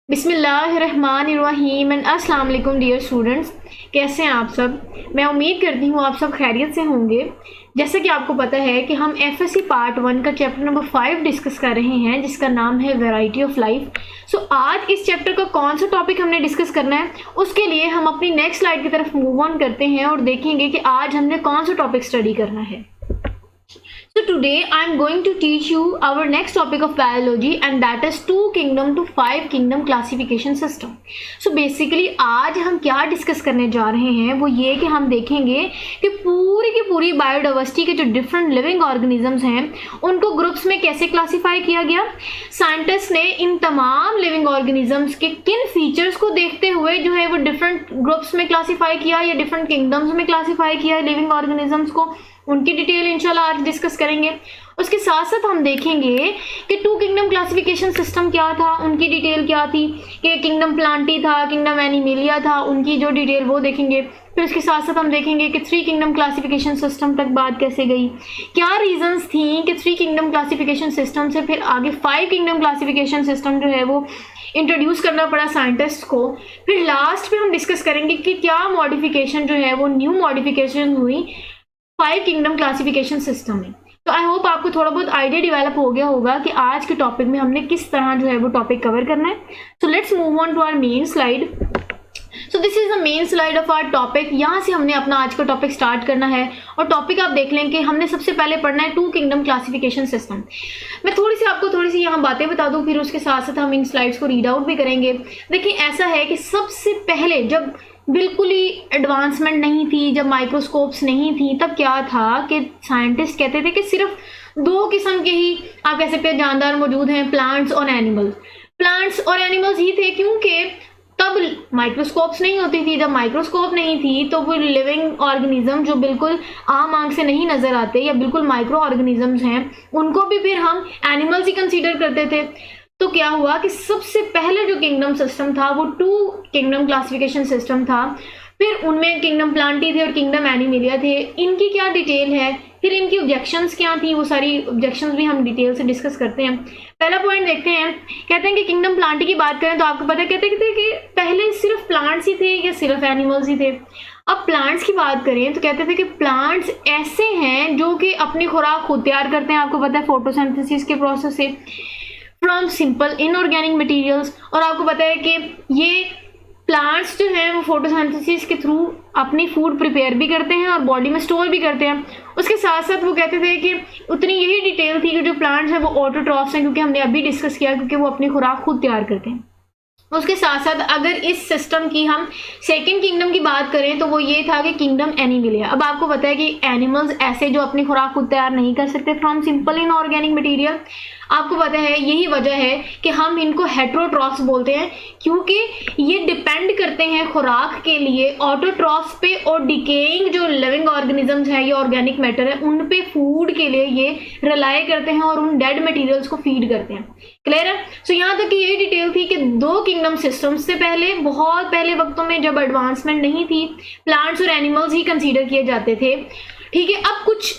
बिस्मिल्लाहिर्रहमानिर्रहीम एंड अस्सलाम वालेकुम डियर स्टूडेंट्स। कैसे हैं आप सब? मैं उम्मीद करती हूँ आप सब खैरियत से होंगे। जैसा कि आपको पता है कि हम एफएससी पार्ट 1 का चैप्टर नंबर 5 डिस्कस कर रहे हैं, जिसका नाम है वैरायटी ऑफ लाइफ। सो आज इस चैप्टर का कौन सा टॉपिक हमने डिस्कस करना है, उसके लिए हम अपनी नेक्स्ट स्लाइड की तरफ मूव ऑन करते हैं और देखेंगे कि आज हमने कौन सा टॉपिक स्टडी करना है। So today I am going to teach you our next topic of biology, and that is 2 kingdom to 5 kingdom classification system. So basically आज हम क्या डिस्कस करने जा रहे हैं वो ये कि हम देखेंगे कि पूरी की पूरी बायोडाइवर्सिटी के जो डिफरेंट लिविंग ऑर्गेनिजम्स हैं उनको ग्रुप्स में कैसे क्लासीफाई किया गया। साइंटिस्ट ने इन तमाम लिविंग ऑर्गेनिजम्स के किन फीचर्स को देखते हुए जो है वो डिफरेंट ग्रुप्स में क्लासीफाई किया या डिफरेंट किंगडम्स में क्लासीफाई किया लिविंग ऑर्गेनिजम्स को, उनकी डिटेल इंशाल्लाह आज डिस्कस करेंगे। उसके साथ साथ हम देखेंगे कि 2 किंगडम क्लासिफिकेशन सिस्टम क्या था, उनकी डिटेल क्या थी, कि किंगडम प्लांटी था, किंगडम एनिमेलिया था, उनकी जो डिटेल वो देखेंगे। फिर उसके साथ साथ हम देखेंगे कि 3 किंगडम क्लासिफिकेशन सिस्टम तक बात कैसे गई, क्या रीजंस थी कि 3 किंगडम क्लासिफिकेशन सिस्टम से फिर आगे 5 किंगडम क्लासिफिकेशन सिस्टम जो है वो इंट्रोड्यूस करना पड़ा साइंटिस्ट को। फिर लास्ट में हम डिस्कस करेंगे कि क्या मॉडिफिकेशन जो है वो न्यू मॉडिफिकेशन हुई 5 किंगडम क्लासिफिकेशन सिस्टम में। तो आई होप आपको थोड़ा बहुत आइडिया डेवलप हो गया होगा कि आज के टॉपिक में हमने किस तरह जो है वो टॉपिक कवर करना है। So let's move on to our main slide. So this is the main slide of our topic. यहाँ से हमने अपना आज का टॉपिक स्टार्ट करना है और टॉपिक आप देख लें कि हमने सबसे पहले पढ़ना है 2 किंगडम क्लासिफिकेशन सिस्टम। मैं आपको थोड़ी सी यहाँ बातें बता दूँ, फिर उसके साथ साथ हम इन स्लाइड्स को रीड आउट भी करेंगे। देखिए ऐसा है कि सबसे पहले जब बिल्कुल ही एडवांसमेंट नहीं थी, जब माइक्रोस्कोप्स नहीं थी, तब क्या था कि साइंटिस्ट कहते थे कि सिर्फ 2 किस्म के ही आप कह सकते हैं जानदार मौजूद हैं, प्लांट्स और एनिमल्स। प्लांट्स और एनिमल्स ही थे क्योंकि तब माइक्रोस्कोप्स नहीं होती थी। जब माइक्रोस्कोप नहीं थी तो वो लिविंग ऑर्गेनिज्म जो बिल्कुल आम आंख से नहीं नजर आते या बिल्कुल माइक्रो ऑर्गेनिजम्स हैं, उनको भी फिर हम एनिमल्स ही कंसीडर करते थे। तो क्या हुआ कि सबसे पहले जो किंगडम सिस्टम था वो 2 किंगडम क्लासिफिकेशन सिस्टम था। फिर उनमें किंगडम प्लांटी थे और किंगडम एनिमेलिया थे। इनकी क्या डिटेल है, फिर इनकी ऑब्जेक्शंस क्या थी, वो सारी ऑब्जेक्शंस भी हम डिटेल से डिस्कस करते हैं। पहला पॉइंट देखते हैं। कहते हैं कि किंगडम प्लांटी की बात करें तो आपको पता कहते हैं कि पहले सिर्फ प्लांट्स ही थे या सिर्फ एनिमल्स ही थे। अब प्लांट्स की बात करें तो कहते थे कि प्लांट्स ऐसे हैं जो कि अपनी खुराक खुद तैयार करते हैं। आपको पता है फोटोसिंथेसिस के प्रोसेस से, फ्रॉम सिंपल इनऑर्गेनिक मटेरियल्स। और आपको पता है कि ये प्लांट्स जो हैं वो फोटोसिंथेसिस के थ्रू अपनी फूड प्रिपेयर भी करते हैं और बॉडी में स्टोर भी करते हैं। उसके साथ साथ वो कहते थे कि उतनी यही डिटेल थी कि जो प्लांट्स हैं वो ऑटोट्रॉफ्स हैं, क्योंकि हमने अभी डिस्कस किया, क्योंकि वो अपनी खुराक खुद तैयार करते हैं। उसके साथ साथ अगर इस सिस्टम की हम सेकेंड किंगडम की बात करें तो वो ये था कि किंगडम एनिमेलिया। अब आपको पता है कि एनिमल्स ऐसे जो अपनी खुराक खुद तैयार नहीं कर सकते फ्रॉम सिंपल इनऑर्गेनिक मटेरियल। आपको पता है यही वजह है कि हम इनको हेटेरोट्रॉफ्स बोलते हैं, क्योंकि ये डिपेंड करते हैं खुराक के लिए ऑटोट्रॉफ्स पे और डिकेइंग जो लिविंग ऑर्गेनिजम्स है या ऑर्गेनिक मैटर है उन पे फूड के लिए ये रिलाई करते हैं और उन डेड मटेरियल्स को फीड करते हैं। क्लियर है? सो यहाँ तक कि यही डिटेल थी कि 2 किंगडम सिस्टम्स से पहले, बहुत पहले वक्तों में जब एडवांसमेंट नहीं थी, प्लांट्स और एनिमल्स ही कंसीडर किए जाते थे। ठीक है, अब कुछ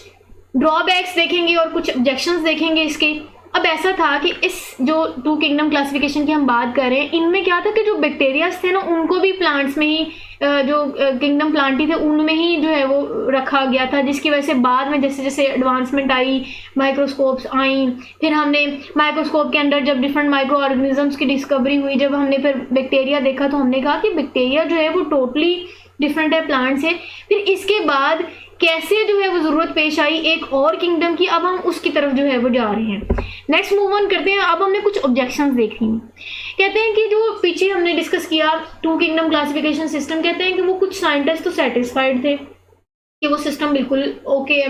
ड्रॉबैक्स देखेंगे और कुछ ऑब्जेक्शंस देखेंगे इसके। अब ऐसा था कि इस जो 2 किंगडम क्लासिफिकेशन की हम बात कर रहे हैं, इनमें क्या था कि जो बैक्टीरियाज थे ना उनको भी प्लांट्स में ही जो किंगडम प्लांटी थे उनमें ही जो है वो रखा गया था, जिसकी वजह से बाद में जैसे जैसे एडवांसमेंट आई, माइक्रोस्कोप्स आई, फिर हमने माइक्रोस्कोप के अंदर जब डिफरेंट माइक्रो ऑर्गेनिजम्स की डिस्कवरी हुई, जब हमने फिर बैक्टीरिया देखा तो हमने कहा कि बैक्टीरिया जो है वो टोटली डिफरेंट है प्लांट से। फिर इसके बाद कैसे जो है वो जरूरत पेश आई एक और किंगडम की, अब हम उसकी तरफ जो है वो जा रहे हैं। नेक्स्ट मूव ऑन करते हैं। अब हमने कुछ ऑब्जेक्शंस देखी। कहते हैं कि जो पीछे हमने डिस्कस किया 2 किंगडम क्लासिफिकेशन सिस्टम, कहते हैं कि वो कुछ साइंटिस्ट तो सेटिस्फाइड थे कि वो सिस्टम बिल्कुल ओके है,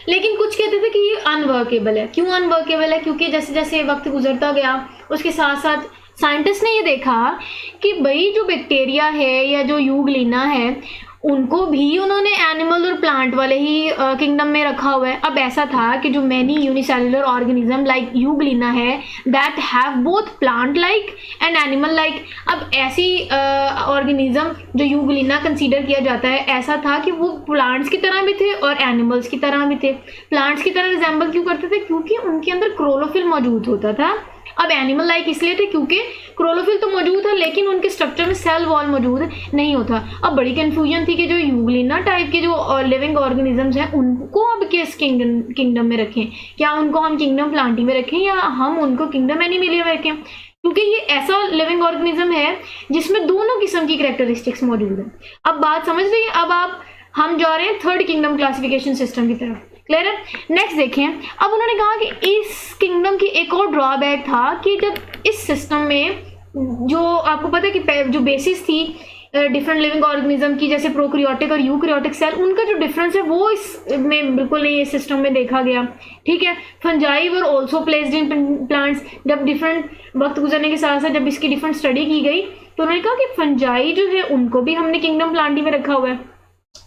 लेकिन कुछ कहते थे कि ये अनवर्केबल है। क्यों अनवर्केबल है? क्योंकि जैसे जैसे वक्त गुजरता गया उसके साथ साथ साइंटिस्ट ने ये देखा कि भाई जो बैक्टीरिया है या जो यूग्लिना है उनको भी उन्होंने एनिमल और प्लांट वाले ही किंगडम में रखा हुआ है। अब ऐसा था कि जो many unicellular organism like euglena है that have both plant like and animal like. अब ऐसी ऑर्गेनिज्म जो यूग्लिना कंसीडर किया जाता है, ऐसा था कि वो प्लांट्स की तरह भी थे और एनिमल्स की तरह भी थे। प्लांट्स की तरह रिजेंबल क्यों करते थे? क्योंकि उनके अंदर क्लोरोफिल मौजूद होता था अब एनिमल लाइक इसलिए थे क्योंकि क्लोरोफिल तो मौजूद था लेकिन उनके स्ट्रक्चर में सेल वॉल मौजूद नहीं होता। अब बड़ी कंफ्यूजन थी कि जो यूग्लिना टाइप के जो लिविंग ऑर्गेनिजम्स हैं उनको अब किस किंगडम में रखें, क्या उनको हम किंगडम प्लांटी में रखें या हम उनको किंगडम एनिमलिया में रखें, क्योंकि ये ऐसा लिविंग ऑर्गेनिज्म है जिसमें दोनों किस्म की कैरेक्टरिस्टिक्स मौजूद है। अब बात समझ रही है। अब हम जा रहे हैं थर्ड किंगडम क्लासिफिकेशन सिस्टम की तरफ। क्लियर है? नेक्स्ट देखें, अब उन्होंने कहा कि इस किंगडम की एक और ड्रॉबैक था कि जब इस सिस्टम में जो आपको पता है कि जो बेसिस थी डिफरेंट लिविंग ऑर्गेनिज्म की, जैसे प्रोकैरियोटिक और यूकैरियोटिक सेल, उनका जो डिफरेंस है वो इसमें बिल्कुल नहीं इस सिस्टम में देखा गया। ठीक है, fungi were also placed in plants. जब डिफरेंट वक्त गुजरने के साथ साथ जब इसकी डिफरेंट स्टडी की गई तो उन्होंने कहा कि फंजाई जो है उनको भी हमने किंगडम प्लांटी में रखा हुआ है।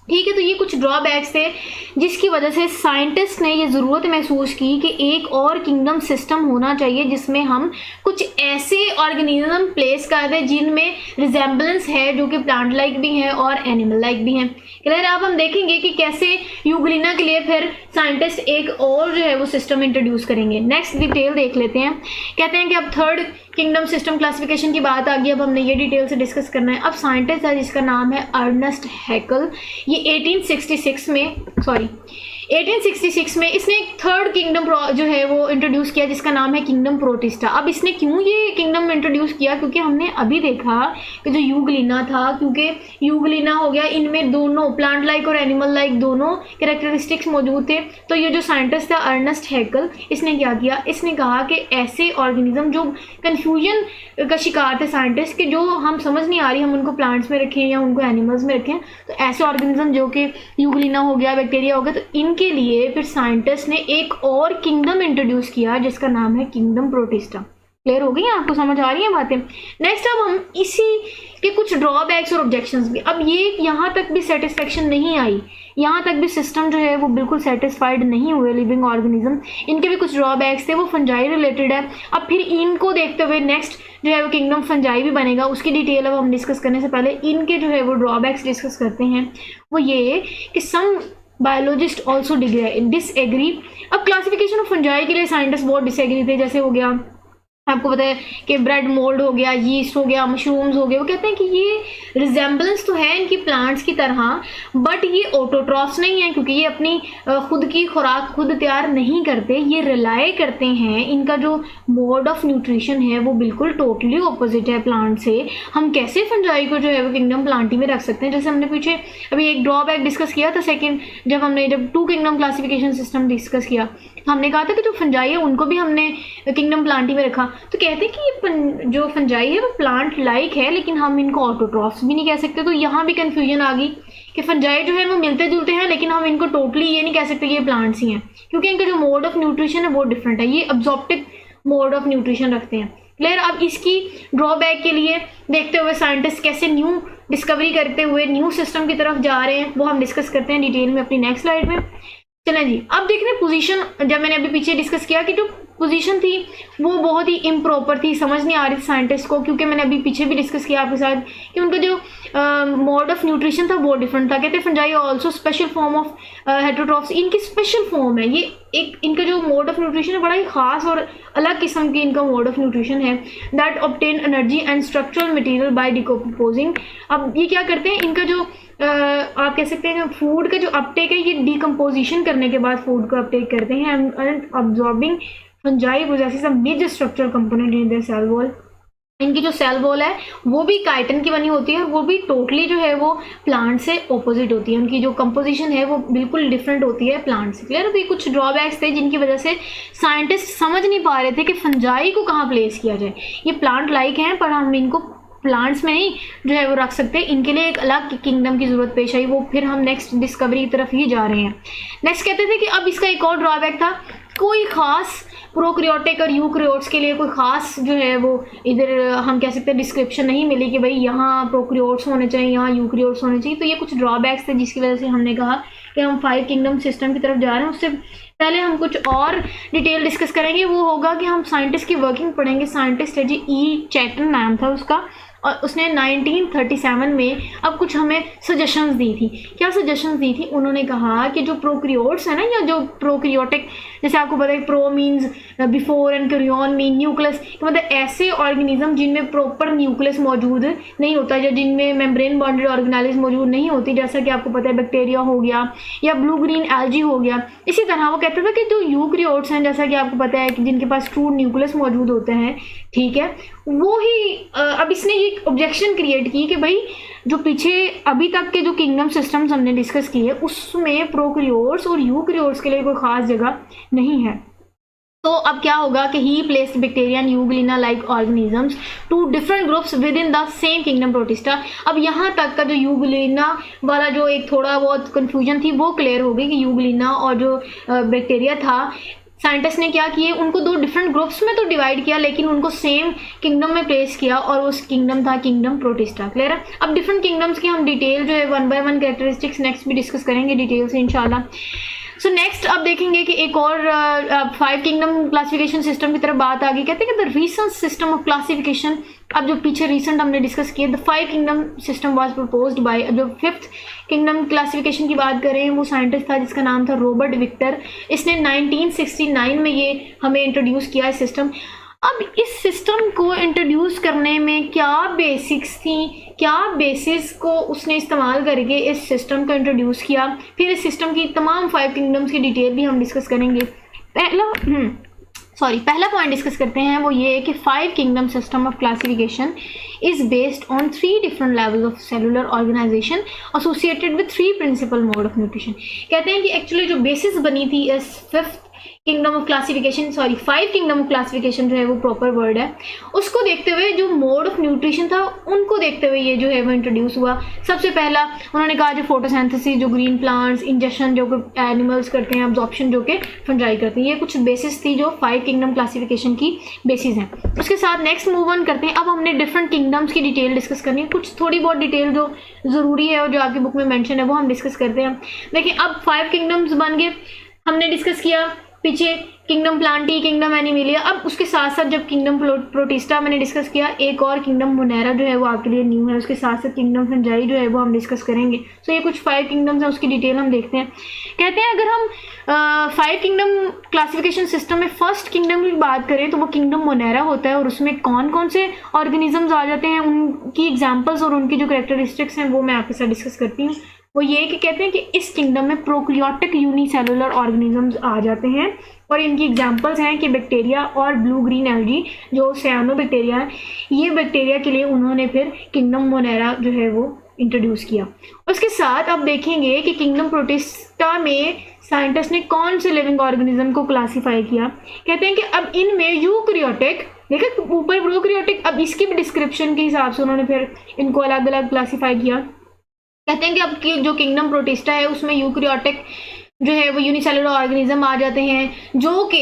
ठीक है, तो ये कुछ ड्रॉबैक्स थे जिसकी वजह से साइंटिस्ट ने ये ज़रूरत महसूस की कि एक और किंगडम सिस्टम होना चाहिए जिसमें हम कुछ ऐसे ऑर्गेनिज्म प्लेस कर दें जिनमें रिजेम्बलेंस है, जो कि प्लांट लाइक भी हैं और एनिमल लाइक भी हैं। क्लियर? अब हम देखेंगे कि कैसे यूग्लिना के लिए फिर साइंटिस्ट एक और जो है वो सिस्टम इंट्रोड्यूस करेंगे। नेक्स्ट डिटेल देख लेते हैं। कहते हैं कि अब थर्ड किंगडम सिस्टम क्लासिफिकेशन की बात आ गई, अब हमने ये डिटेल से डिस्कस करना है। अब साइंटिस्ट है जिसका नाम है अर्नेस्ट हैकल, ये 1866 में इसने एक थर्ड किंगडम जो है वो इंट्रोड्यूस किया जिसका नाम है किंगडम प्रोटिस्टा। अब इसने क्यों ये किंगडम इंट्रोड्यूस किया? क्योंकि हमने अभी देखा कि जो यूग्लिना था, क्योंकि यूग्लिना हो गया, इनमें दोनों प्लांट लाइक और एनिमल लाइक दोनों कैरेक्टरिस्टिक्स मौजूद थे। तो ये जो साइंटिस्ट था अर्नेस्ट हैकल, इसने क्या किया, इसने कहा कि ऐसे ऑर्गेनिज्म जो कंफ्यूजन का शिकार थे साइंटिस्ट के, जो हम समझ नहीं आ रही हम उनको प्लांट्स में रखें या उनको एनिमल्स में रखें, तो ऐसे ऑर्गेनिज्म जो कि यूग्लिना हो गया, बैक्टीरिया हो गया, तो इनके लिए फिर साइंटिस्ट ने एक और किंगडम इंट्रोड्यूस किया जिसका नाम है किंगडम प्रोटिस्टा। क्लियर हो गई? आपको समझ आ रही है बातें? नेक्स्ट, अब हम इसी के कुछ ड्रॉबैक्स और ऑब्जेक्शंस भी, अब ये यहाँ तक भी सेटिस्फेक्शन नहीं आई, यहाँ तक भी सिस्टम जो है वो बिल्कुल सेटिस्फाइड नहीं हुए लिविंग ऑर्गेनिज्म, इनके भी कुछ ड्रॉबैक्स थे, वो फंजाई रिलेटेड है। अब फिर इनको देखते हुए नेक्स्ट जो है वो किंगडम फंजाई भी बनेगा, उसकी डिटेल अब हम डिस्कस करने से पहले इनके जो है वो ड्रॉबैक्स डिस्कस करते हैं। वो ये कि सम बायोलॉजिस्ट ऑल्सो डिसएग्री। अब क्लासिफिकेशन ऑफ फंजाई के लिए साइंटिस्ट बहुत डिसएग्री थे। जैसे हो गया, आपको पता है कि ब्रेड मोल्ड हो गया, यीस्ट हो गया, मशरूम्स हो गए, वो कहते हैं कि ये रिजेम्बलेंस तो है इनकी प्लांट्स की तरह, बट ये ऑटोट्रॉफ्स नहीं है, क्योंकि ये अपनी खुद की खुराक खुद तैयार नहीं करते, ये रिलाई करते हैं। इनका जो मोड ऑफ न्यूट्रिशन है वो बिल्कुल टोटली ऑपोजिट है प्लांट से। हम कैसे फंजाई को जो है वो किंगडम प्लांटी में रख सकते हैं? जैसे हमने पीछे अभी एक ड्रॉबैक डिस्कस किया था सेकेंड, जब two kingdom classification system discuss किया, हमने कहा था कि जो फंजाई है उनको भी हमने किंगडम प्लांटी में रखा। तो कहते हैं कि ये जो फंजाई है वो प्लांट लाइक है, लेकिन हम इनको ऑटोट्रॉफ्स भी नहीं कह सकते। तो यहाँ भी कंफ्यूजन आ गई कि फंजाई जो है वो मिलते जुलते हैं, लेकिन हम इनको टोटली ये नहीं कह सकते कि ये प्लांट्स ही हैं, क्योंकि इनका जो मोड ऑफ न्यूट्रिशन है वो डिफरेंट है, ये अब्जॉर्प्टिव मोड ऑफ न्यूट्रिशन रखते हैं। क्लियर? अब इसकी ड्रॉबैक के लिए देखते हुए साइंटिस्ट कैसे न्यू डिस्कवरी करते हुए न्यू सिस्टम की तरफ जा रहे हैं, वो हम डिस्कस करते हैं डिटेल में अपनी नेक्स्ट स्लाइड में। चलें जी, अब देख रहे हैं पोजीशन। जब मैंने अभी पीछे डिस्कस किया कि जो पोजीशन थी वो बहुत ही इम्प्रॉपर थी, समझ नहीं आ रही थी साइंटिस्ट को, क्योंकि मैंने अभी पीछे भी डिस्कस किया आपके साथ कि उनका जो मोड ऑफ न्यूट्रिशन था वो डिफरेंट था। कहते हैं fungi also special form of heterotrophs, इनकी स्पेशल फॉर्म है ये, एक इनका जो मोड ऑफ न्यूट्रिशन है बड़ा ही खास और अलग किस्म की इनका मोड ऑफ न्यूट्रिशन है। That obtain energy and structural material by decomposing. अब ये क्या करते हैं, इनका जो आप कह सकते हैं फूड का जो अपटेक है ये डिकम्पोजिशन करने के बाद फूड को अपटेक करते हैं। And absorbing fungi possesses a major structural component in the cell wall. इनकी जो सेल वॉल है वो भी काइटिन की बनी होती है, वो भी टोटली जो है वो प्लांट से ऑपोजिट होती है, उनकी जो कंपोजिशन है वो बिल्कुल डिफरेंट होती है प्लांट से। क्लियर? तो ये कुछ ड्रॉबैक्स थे जिनकी वजह से साइंटिस्ट समझ नहीं पा रहे थे कि फंजाई को कहाँ प्लेस किया जाए। ये प्लांट लाइक हैं पर हम इनको प्लांट्स में नहीं जो है वो रख सकते, इनके लिए एक अलग किंगडम की जरूरत पेश आई। वो फिर हम नेक्स्ट डिस्कवरी की तरफ ही जा रहे हैं। नेक्स्ट कहते थे कि अब इसका एक और ड्रॉबैक था, कोई खास प्रोकैरियोटिक और यूकैरियोट्स के लिए कोई खास जो है वो इधर हम कह सकते हैं डिस्क्रिप्शन नहीं मिली कि भाई यहाँ प्रोकैरियोट्स होने चाहिए, यहाँ यूकैरियोट्स होने चाहिए। तो ये कुछ ड्रॉबैक्स थे जिसकी वजह से हमने कहा कि हम 5 किंगडम सिस्टम की तरफ जा रहे हैं। उससे पहले हम कुछ और डिटेल डिस्कस करेंगे, वो होगा कि हम साइंटिस्ट की वर्किंग पढ़ेंगे। साइंटिस्ट है जी ई चैटन नाम था उसका, और उसने 1937 में अब कुछ हमें सजेशंस दी थी। क्या सजेशंस दी थी? उन्होंने कहा कि जो प्रोक्रियोट्स है ना, या जो प्रोक्रियोटिक, जैसे आपको पता है pro means before and crayon mean nucleus, मतलब ऐसे ऑर्गेनिज्म जिनमें प्रॉपर न्यूक्लियस मौजूद नहीं होता, या जिनमें मेम्ब्रेन बॉन्डेड ऑर्गेनाइज मौजूद नहीं होती, जैसा कि आपको पता है बैक्टीरिया हो गया या ब्लू ग्रीन एल्जी हो गया। इसी तरह वो कहता था कि जो यूक्रियोट्स हैं, जैसा कि आपको पता है कि जिनके पास ट्रू न्यूक्लियस मौजूद होते हैं, ठीक है, वो ही अब इसने ये ऑब्जेक्शन क्रिएट की कि भाई जो पीछे अभी तक के जो किंगडम सिस्टम्स हमने डिस्कस किए उसमें प्रोक्रियोट्स और यूक्रियोट्स के लिए कोई खास जगह नहीं है। तो अब क्या होगा कि he placed bacteria and euglena like organisms to different groups within the same kingdom Protista. अब यहाँ तक का जो यूग्लिना वाला जो एक थोड़ा बहुत कंफ्यूजन थी वो क्लियर हो गई कि यूग्लिना और जो बैक्टीरिया था, साइंटिस्ट ने क्या किए, उनको दो डिफरेंट ग्रुप्स में तो डिवाइड किया, लेकिन उनको सेम किंगडम में प्लेस किया, और उस किंगडम था किंगडम प्रोटिस्टा। क्लियर है? अब डिफरेंट किंगडम्स की हम डिटेल जो है 1 बाय 1 कैरेक्टरिस्टिक्स नेक्स्ट भी डिस्कस करेंगे डिटेल से इंशाल्लाह। सो नेक्स्ट अब देखेंगे कि एक और 5 किंगडम क्लासिफिकेशन सिस्टम की तरफ बात आ गई। कहते हैं कि the recent system of classification, अब जो पीछे रिसेंट हमने डिस्कस किए, the 5 kingdom system was proposed by, जो 5th किंगडम क्लासिफिकेशन की बात करें वो साइंटिस्ट था जिसका नाम था रॉबर्ट विक्टर। इसने 1969 में ये हमें इंट्रोड्यूस किया है सिस्टम। अब इस सिस्टम को इंट्रोड्यूस करने में क्या बेसिक्स थी, क्या बेसिस को उसने इस्तेमाल करके इस सिस्टम को इंट्रोड्यूस किया, फिर इस सिस्टम की तमाम 5 किंगडम्स की डिटेल भी हम डिस्कस करेंगे। पहला पॉइंट डिस्कस करते हैं, वो ये है कि 5 kingdom system of classification is based on 3 different levels of cellular organisation associated with 3 principal mode of nutrition. कहते हैं कि एक्चुअली जो बेसिस बनी थी इस 5th kingdom of classification, 5 kingdom of classification जो है वो प्रॉपर वर्ड है, उसको देखते हुए जो मोड ऑफ न्यूट्रिशन था उनको देखते हुए ये जो है वो इंट्रोड्यूस हुआ। सबसे पहला उन्होंने कहा जो फोटोसिंथेसिस, जो ग्रीन प्लांट्स, इंजेक्शन जो एनिमल्स करते हैं, अब्जॉर्प्शन जो कि फंजाई करते हैं, ये कुछ बेसिस थी जो 5 किंगडम क्लासिफिकेशन की बेसिस हैं। उसके साथ नेक्स्ट मूव ऑन करते हैं। अब हमने डिफरेंट किंगडम्स की डिटेल डिस्कस करनी है, कुछ थोड़ी बहुत डिटेल जो ज़रूरी है और जो आपकी बुक में मेंशन है वो हम डिस्कस करते हैं। देखिए अब 5 किंगडम्स बन गए, हमने डिस्कस किया पीछे किंगडम प्लांटी, किंगडम एनिमेलिया। अब उसके साथ साथ जब किंगडम प्रोटिस्टा मैंने डिस्कस किया, एक और किंगडम मोनेरा जो है वो आपके लिए न्यू है, उसके साथ साथ किंगडम फंजाई जो है वो हम डिस्कस करेंगे। सो ये कुछ 5 किंगडम्स हैं, उसकी डिटेल हम देखते हैं। कहते हैं अगर हम 5 किंगडम क्लासिफिकेशन सिस्टम में फर्स्ट किंगडम की बात करें तो वो किंगडम मोनेरा होता है, और उसमें कौन कौन से ऑर्गेनिजम्स आ जाते हैं, उनकी एग्जाम्पल्स और उनकी जो कैरेक्टरिस्टिक्स हैं वो मैं आपके साथ डिस्कस करती हूँ। वो ये कि कहते हैं कि इस किंगडम में प्रोक्रियोटिक यूनिसेलुलर ऑर्गेनिजम्स आ जाते हैं, और इनकी एग्जांपल्स हैं कि बैक्टीरिया और ब्लू ग्रीन एल्गी जो सयानो बैक्टीरिया है, ये बैक्टीरिया के लिए उन्होंने फिर किंगडम मोनेरा जो है वो इंट्रोड्यूस किया। उसके साथ अब देखेंगे कि किंगडम प्रोटिस्टा में साइंटिस्ट ने कौन से लिविंग ऑर्गेनिज्म को क्लासीफाई किया। कहते हैं कि अब इनमें यूक्रियोटिक, देखिए ऊपर प्रोक्रियोटिक, अब इसकी भी डिस्क्रिप्शन के हिसाब से उन्होंने फिर इनको अलग अलग क्लासीफाई किया। कहते हैं कि अब की जो किंगडम प्रोटिस्टा है उसमें यूक्रियोटिक जो है वो यूनिसेलुलर ऑर्गेनिज्म आ जाते हैं जो कि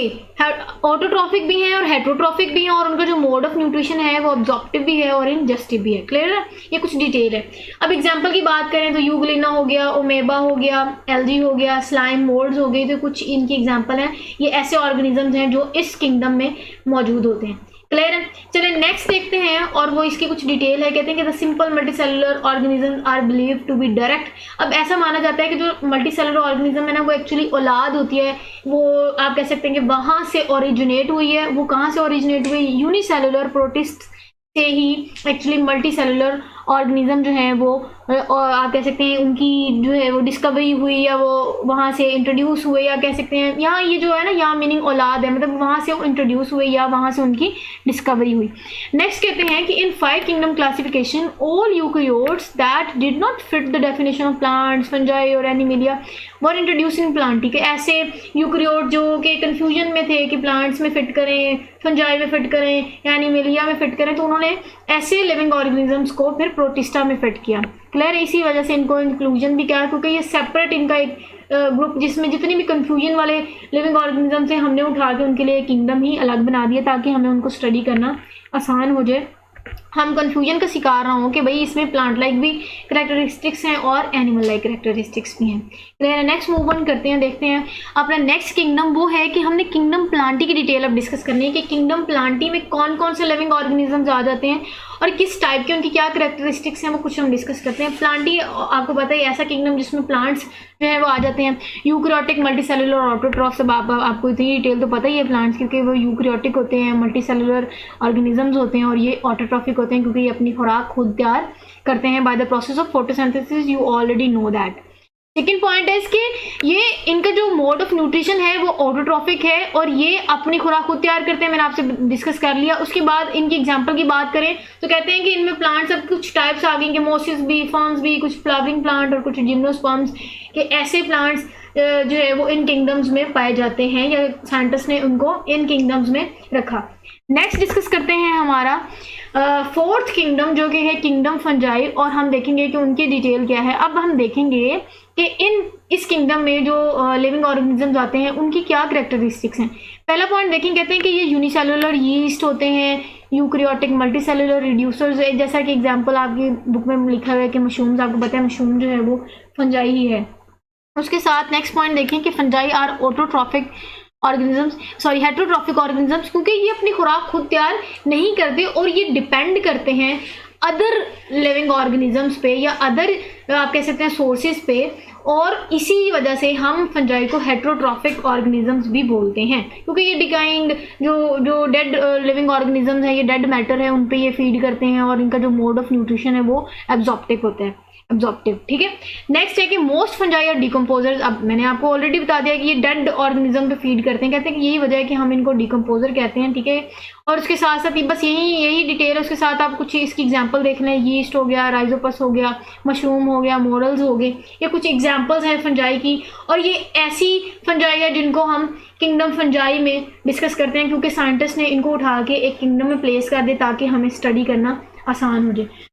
ऑटोट्रॉफिक भी हैं और हेट्रोट्रॉफिक भी हैं, और उनका जो मोड ऑफ न्यूट्रिशन है वो ऑब्जॉर्प्टिव भी है और इंजेस्टिव भी है। क्लियर है? ये कुछ डिटेल है। अब एग्जांपल की बात करें तो यूग्लिना हो गया, ओमेबा हो गया, एल्गी हो गया, स्लाइम मोल्ड्स हो गई, तो कुछ इनकी एग्जांपल हैं। ये ऐसे ऑर्गेनिजम्स हैं जो इस किंगडम में मौजूद होते हैं। क्लियर है? चलिए नेक्स्ट देखते हैं, और वो इसकी कुछ डिटेल है। कहते हैं कि the simple multicellular organism are believed to be direct. अब ऐसा माना जाता है कि जो मल्टीसेलुलर ऑर्गेनिज्म है ना वो एक्चुअली औलाद होती है, वो आप कह सकते हैं कि वहाँ से ओरिजिनेट हुई है। वो कहाँ से ओरिजिनेट हुई? यूनिसेलुलर प्रोटिस्ट से ही एक्चुअली मल्टीसेलुलर ऑर्गेनिज्म जो है वो आप कह सकते हैं उनकी जो है वो डिस्कवरी हुई, या वो वहाँ से इंट्रोड्यूस हुए, या कह सकते हैं यहाँ ये जो है ना यहाँ मीनिंग औलाद है, मतलब वहाँ से वो इंट्रोड्यूस हुए या वहाँ से उनकी डिस्कवरी हुई। नेक्स्ट कहते हैं कि in 5 kingdom classification all eukaryotes that did not fit the definition of plants, fungi और animalia were introduce in plantae. के ऐसे यूकैरियोट जो कि कंफ्यूजन में थे कि प्लांट्स में फिट करें, फंजाई में फिट करें, एनिमेलिया में फिट करें, तो उन्होंने ऐसे लिविंग ऑर्गेनिजम्स को फिर प्रोटिस्टा में फिट किया। क्लियर? इसी वजह से इनको इंक्लूजन भी किया, क्योंकि ये सेपरेट इनका एक ग्रुप जिसमें जितनी भी कंफ्यूजन वाले लिविंग ऑर्गेनिज्म थे हमने उठा के उनके लिए किंगडम ही अलग बना दिया ताकि हमें उनको स्टडी करना आसान हो जाए। हम कंफ्यूजन का शिकार ना हो कि भाई इसमें प्लांट लाइक भी करेक्टरिस्टिक्स हैं और एनिमल लाइक करेक्टरिस्टिक्स भी हैं। क्लियर। नेक्स्ट मूव ऑन करते हैं, देखते हैं अपना नेक्स्ट किंगडम वो है कि हमने किंगडम प्लांटी की डिटेल अब डिस्कस करनी है कि किंगडम प्लांटी में कौन कौन से लिविंग ऑर्गेनिजम्स आ जाते हैं और किस टाइप के उनकी क्या करेक्टरिस्टिक्स हैं वो कुछ हम डिस्कस करते हैं। प्लांटी आपको पता है ऐसा किंगडम जिसमें प्लांट्स जो है वो आ जाते हैं। यूकैरियोटिक, मल्टीसेलुलर और ऑटोट्रॉफ, सब आपको इतनी डिटेल तो पता ही है प्लांट्स क्योंकि वो यूकैरियोटिक होते हैं, मल्टीसेलुलर ऑर्गेनिजम्स होते हैं और ये ऑटोट्रॉफिक होते हैं क्योंकि ये अपनी खुराक खुद तैयार करते हैं by the process of photosynthesis. You already know that. Second point है इसके, ये इनका जो मोड ऑफ न्यूट्रिशन है वो ऑटोट्रॉफिक है और ये अपनी खुराक खुद तैयार करते हैं, मैंने आपसे डिस्कस कर लिया। उसके बाद इनकी एग्जांपल की बात करें तो कहते हैं कि इनमें प्लांट्स अब कुछ टाइप्स आ गए, मोसिस भी, फर्न्स भी, कुछ फ्लावरिंग प्लांट और कुछ जिम्नोस्पर्म्स के ऐसे प्लांट्स जो है वो इन किंगडम्स में पाए जाते हैं या साइंटिस्ट ने उनको इन किंगडम्स में रखा। नेक्स्ट डिस्कस करते हैं हमारा फोर्थ किंगडम जो कि है किंगडम फंजाई और हम देखेंगे कि उनकी डिटेल क्या है। अब हम देखेंगे कि इस किंगडम में जो लिविंग ऑर्गेनिजम्स आते हैं उनकी क्या करेक्टरिस्टिक्स हैं। पहला पॉइंट देखें, कहते हैं कि ये यूनिसेलुलर यीस्ट होते हैं, यूकैरियोटिक, मल्टीसेलुलर रिड्यूसर्स, जैसा कि एग्जांपल आपकी बुक में लिखा हुआ है कि मशरूम्स, आपको पता है मशरूम जो है वो फंजाई ही है। उसके साथ नेक्स्ट पॉइंट देखें कि fungi are autotrophic organisms, sorry heterotrophic organisms, क्योंकि ये अपनी खुराक खुद तैयार नहीं करते और ये डिपेंड करते हैं अदर लिविंग ऑर्गेनिजम्स पे या अदर आप कह सकते हैं सोर्सेज पे, और इसी वजह से हम फंजाई को हेटेरोट्रॉफिक ऑर्गेनिजम्स भी बोलते हैं क्योंकि ये डिकाइंग जो डेड लिविंग ऑर्गेनिजम्स हैं, ये डेड मैटर है, उन पे ये फीड करते हैं और इनका जो मोड ऑफ न्यूट्रिशन है वो एब्जॉर्प्टिव होता है, एब्जॉर्प्टिव। ठीक है। नेक्स्ट है कि मोस्ट फंजाई आर डिकम्पोजर्स। अब मैंने आपको ऑलरेडी बता दिया कि ये डेड ऑर्गेनिज्म पे फीड करते हैं, कहते हैं कि यही वजह है कि हम इनको डिकम्पोजर कहते हैं। ठीक है। और उसके साथ साथ बस यही डिटेल है, उसके साथ आप कुछ इसकी एग्जांपल देख लें, यीस्ट हो गया, राइजोपस हो गया, मशरूम हो गया, मोरल्स हो गए, ये कुछ एग्जांपल्स हैं फंजाई की। और ये ऐसी फंजाई है जिनको हम किंगडम फंजाई में डिस्कस करते हैं क्योंकि साइंटिस्ट ने इनको उठा के एक किंगडम में प्लेस कर दिया ताकि हमें स्टडी करना आसान हो जाए।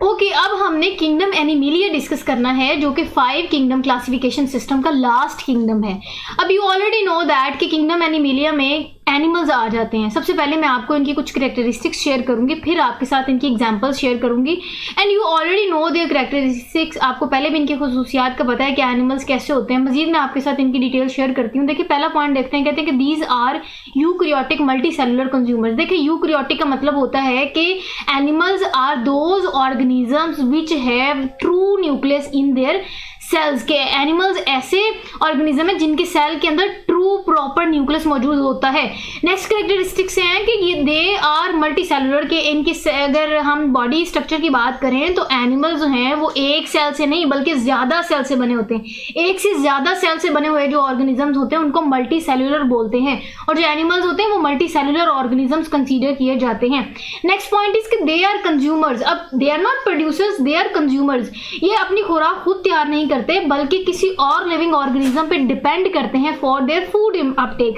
ओके, अब हमने किंगडम एनिमिलिया डिस्कस करना है जो कि 5 किंगडम क्लासिफिकेशन सिस्टम का लास्ट किंगडम है। अब यू ऑलरेडी नो दैट कि किंगडम एनिमिलिया में एनिमल्स आ जाते हैं। सबसे पहले मैं आपको इनकी कुछ करेक्टरिस्टिक्स शेयर करूंगी, फिर आपके साथ इनकी एग्जांपल्स शेयर करूंगी and you already know their characteristics. आपको पहले भी इनकी खुसूसियात का पता है कि एनिमल्स कैसे होते हैं। मजीद मैं आपके साथ इनकी डिटेल शेयर करती हूँ। देखिए पहला पॉइंट देखते हैं, कहते हैं कि these are eukaryotic multicellular consumers. देखिए यूकैरियोटिक का मतलब होता है कि animals are those organisms which have true nucleus in their cells. के एनिमल्स ऐसे ऑर्गेनिज्म है जिनके सेल के अंदर ट्रू प्रॉपर न्यूक्लियस मौजूद होता है। नेक्स्ट कैरेक्टरिस्टिक्स हैं कि ये दे आर मल्टी सेलुलर के इनकी अगर हम बॉडी स्ट्रक्चर की बात करें तो एनिमल्स जो हैं वो एक सेल से नहीं बल्कि ज़्यादा सेल से बने होते हैं। एक से ज़्यादा सेल से बने हुए जो ऑर्गेनिजम्स होते हैं उनको मल्टी सेलुलर बोलते हैं और जो एनिमल्स होते हैं वो मल्टी सेलुलर ऑर्गेनिजम्स कंसीडर किए जाते हैं। नेक्स्ट पॉइंट इज कि दे आर कंज्यूमर्स। अब they are not producers, they are consumers. ये अपनी खुराक खुद तैयार नहीं करते बल्कि किसी और लिविंग ऑर्गेनिज्म पे डिपेंड करते हैं for their food Uptake.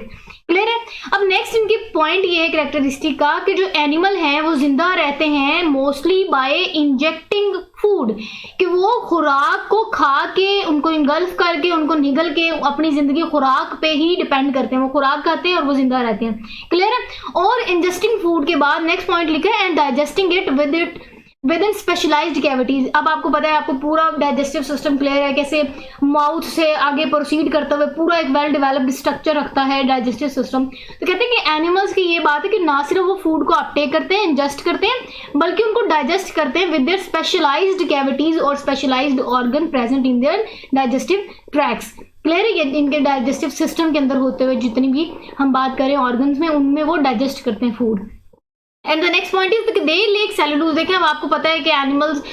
Clear है। अब नेक्स्ट इनकी पॉइंट ये है कैरेक्टरिस्टिक का कि जो एनिमल हैं वो जिंदा रहते हैं मोस्टली बाय इंजेक्टिंग फूड, कि वो खुराक को खा के उनको इंगल्फ करके उनको निगल के अपनी जिंदगी खुराक पे ही डिपेंड करते हैं। वो खुराक खाते हैं और वो जिंदा रहते हैं। क्लियर है। और इंजेस्टिंग फूड के बाद नेक्स्ट पॉइंट लिखा है and digesting it within specialised cavities. अब आपको पता है, आपको पूरा डाइजेस्टिव सिस्टम क्लियर है, कैसे माउथ से आगे प्रोसीड करते हुए पूरा एक वेल डेवलप्ड स्ट्रक्चर रखता है डाइजेस्टिव सिस्टम। तो कहते हैं कि एनिमल्स की ये बात है कि ना सिर्फ वो फूड को अपटेक करते हैं, इंजेस्ट करते हैं, बल्कि उनको डाइजेस्ट करते हैं विद देयर स्पेशलाइज्ड कैविटीज और specialised organ present in their digestive tracts. Clear है। इनके डाइजेस्टिव सिस्टम के अंदर होते हुए जितनी भी हम बात करें ऑर्गन्स में, उनमें वो डाइजेस्ट करते हैं food. And the next point is they lake cellulose. देखें अब आपको पता है कि एनिमल्स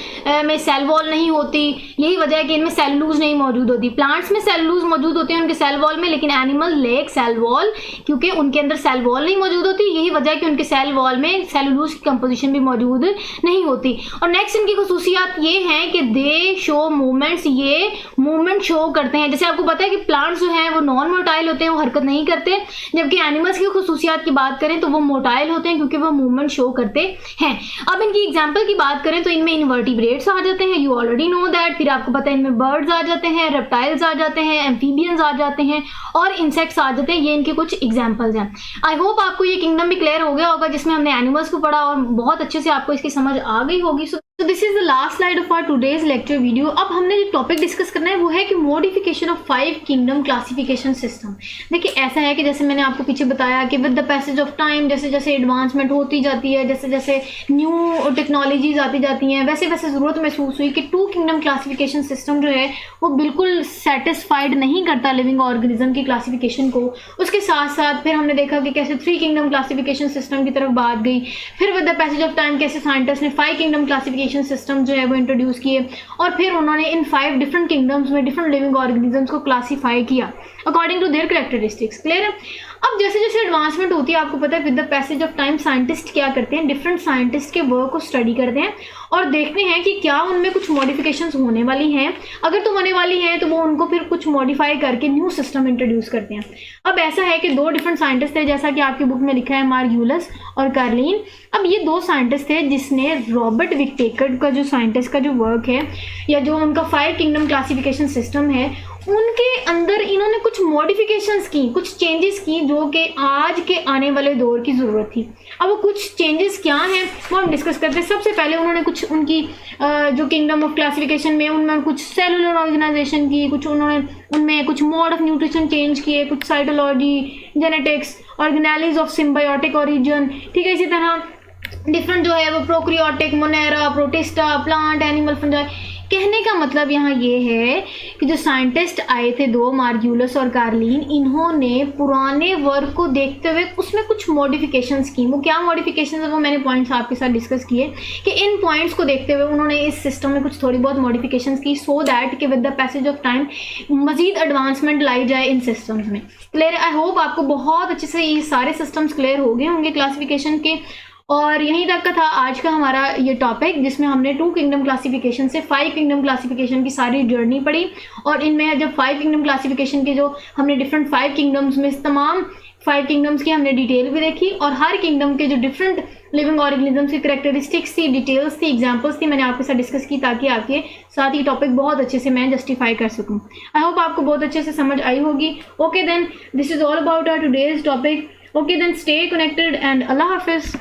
में सेल वॉल नहीं होती, यही वजह है कि इनमें सेलुलोज नहीं मौजूद होती। प्लांट्स में सेलुलोज मौजूद होते हैं उनके सेल वॉल में, लेकिन एनिमल लेक सेल वॉल क्योंकि उनके अंदर सेल वॉल नहीं मौजूद होती, यही वजह है कि उनके सेल वॉल में सेलुलोज की कंपोजिशन भी मौजूद नहीं होती। और नेक्स्ट इनकी खुसूसियात ये हैं कि दे शो मूवमेंट्स, ये मूवमेंट शो करते हैं। जैसे आपको पता है कि प्लांट्स जो हैं वो नॉन मोटाइल होते हैं, वो हरकत नहीं करते, जबकि एनिमल्स की खुसूसियात की बात करें तो वो मोटाइल होते हैं क्योंकि वो मूवमेंट मूवमेंट शो करते हैं। अब इनकी एग्जाम्पल की बात करें तो इनमें इन्वर्टिब्रेट्स आ जाते हैं, यू ऑलरेडी नो दैट। फिर आपको पता है इनमें बर्ड्स आ जाते हैं, रेप्टाइल्स आ जाते हैं, एम्फीबियंस आ जाते हैं और इंसेक्ट्स आ जाते हैं। ये इनके कुछ एग्जाम्पल्स हैं। आई होप आपको ये किंगडम भी क्लियर हो गया होगा, जिसमें हमने एनिमल्स को पढ़ा और बहुत अच्छे से आपको इसकी समझ आ गई होगी। So this is the last slide of our today's lecture video। अब हमने जो टॉपिक डिस्कस करना है वो है कि modification of 5 kingdom classification system. देखिए ऐसा है कि जैसे मैंने आपको पीछे बताया कि with the passage of time जैसे जैसे एडवांसमेंट होती जाती है, जैसे जैसे न्यू टेक्नोलॉजीज आती जाती हैं, वैसे वैसे ज़रूरत महसूस हुई कि 2 किंगडम क्लासिफिकेशन सिस्टम जो है वो बिल्कुल सेटिस्फाइड नहीं करता लिविंग ऑर्गेनिज्म की क्लासिफिकेशन को। उसके साथ साथ फिर हमने देखा कि कैसे 3 किंगडम क्लासिफिकेशन सिस्टम की तरफ बात गई। फिर with the passage of time कैसे साइंटिस्ट ने 5 किंगडम क्लासिफिकेशन सिस्टम जो है वो इंट्रोड्यूस किए और फिर उन्होंने इन 5 डिफरेंट किंगडम्स में डिफरेंट लिविंग ऑर्गेनिजम्स को क्लासिफाई किया according to their characteristics. Clear है? अब जैसे जैसे एडवांसमेंट होती है, आपको पता है with the passage of time scientist क्या करते हैं, डिफरेंट साइंटिस्ट के वर्क को स्टडी करते हैं और देखते हैं कि क्या उनमें कुछ मॉडिफिकेशंस होने वाली हैं। अगर तो होने वाली हैं तो वो उनको फिर कुछ मॉडिफाई करके न्यू सिस्टम इंट्रोड्यूस करते हैं। अब ऐसा है कि 2 डिफरेंट साइंटिस्ट थे, जैसा कि आपकी बुक में लिखा है, मार्ग्यूलस और कार्लिन। अब ये 2 साइंटिस्ट थे जिसने रॉबर्ट विटेकर का जो साइंटिस्ट का जो वर्क है या जो उनका 5 किंगडम क्लासिफिकेशन सिस्टम है, उनके अंदर इन्होंने कुछ मॉडिफिकेशंस की, कुछ चेंजेस की जो कि आज के आने वाले दौर की ज़रूरत थी। अब वो कुछ चेंजेस क्या हैं वो हम डिस्कस करते हैं। सबसे पहले उन्होंने कुछ उनकी जो किंगडम ऑफ क्लासिफिकेशन में उनमें कुछ सेलुलर ऑर्गेनाइजेशन की, कुछ उन्होंने उनमें कुछ मोड ऑफ न्यूट्रिशन चेंज किए, कुछ cytology, genetics, organelles of symbiotic origin, ठीक है। इसी तरह डिफरेंट जो है वो prokaryotic, Monera, protista, plant, animal, fungi. कहने का मतलब यहाँ ये है कि जो साइंटिस्ट आए थे 2, मार्ग्यूलस और कार्लिन, इन्होंने पुराने वर्क को देखते हुए उसमें कुछ मॉडिफिकेशंस की। वो क्या मॉडिफिकेशंस है वो मैंने पॉइंट्स आपके साथ डिस्कस किए कि इन पॉइंट्स को देखते हुए उन्होंने इस सिस्टम में कुछ थोड़ी बहुत मॉडिफिकेशंस की सो दैट कि with the passage of time मजीद एडवांसमेंट लाई जाए इन सिस्टम्स में। क्लियर? आई होप आपको बहुत अच्छे से ये सारे सिस्टम्स क्लियर हो गए होंगे क्लासिफिकेशन के। और यहीं तक का था आज का हमारा ये टॉपिक, जिसमें हमने 2 किंगडम क्लासिफिकेशन से 5 किंगडम क्लासिफिकेशन की सारी जर्नी पढ़ी। और इनमें जब 5 किंगडम क्लासिफिकेशन के जो हमने डिफरेंट 5 किंगडम्स में तमाम 5 किंगडम्स की हमने डिटेल भी देखी और हर किंगडम के जो डिफरेंट लिविंग ऑर्गेनिजम्स की कैरेक्टरिस्टिक्स थी, डिटेल्स थी, एग्जांपल्स थी, मैंने आपके साथ डिस्कस की ताकि आपके साथ ये टॉपिक बहुत अच्छे से मैं जस्टिफाई कर सकूं। आई होप आपको बहुत अच्छे से समझ आई होगी। Okay then, this is all about our today's topic. Okay then, stay connected and Allah Hafiz.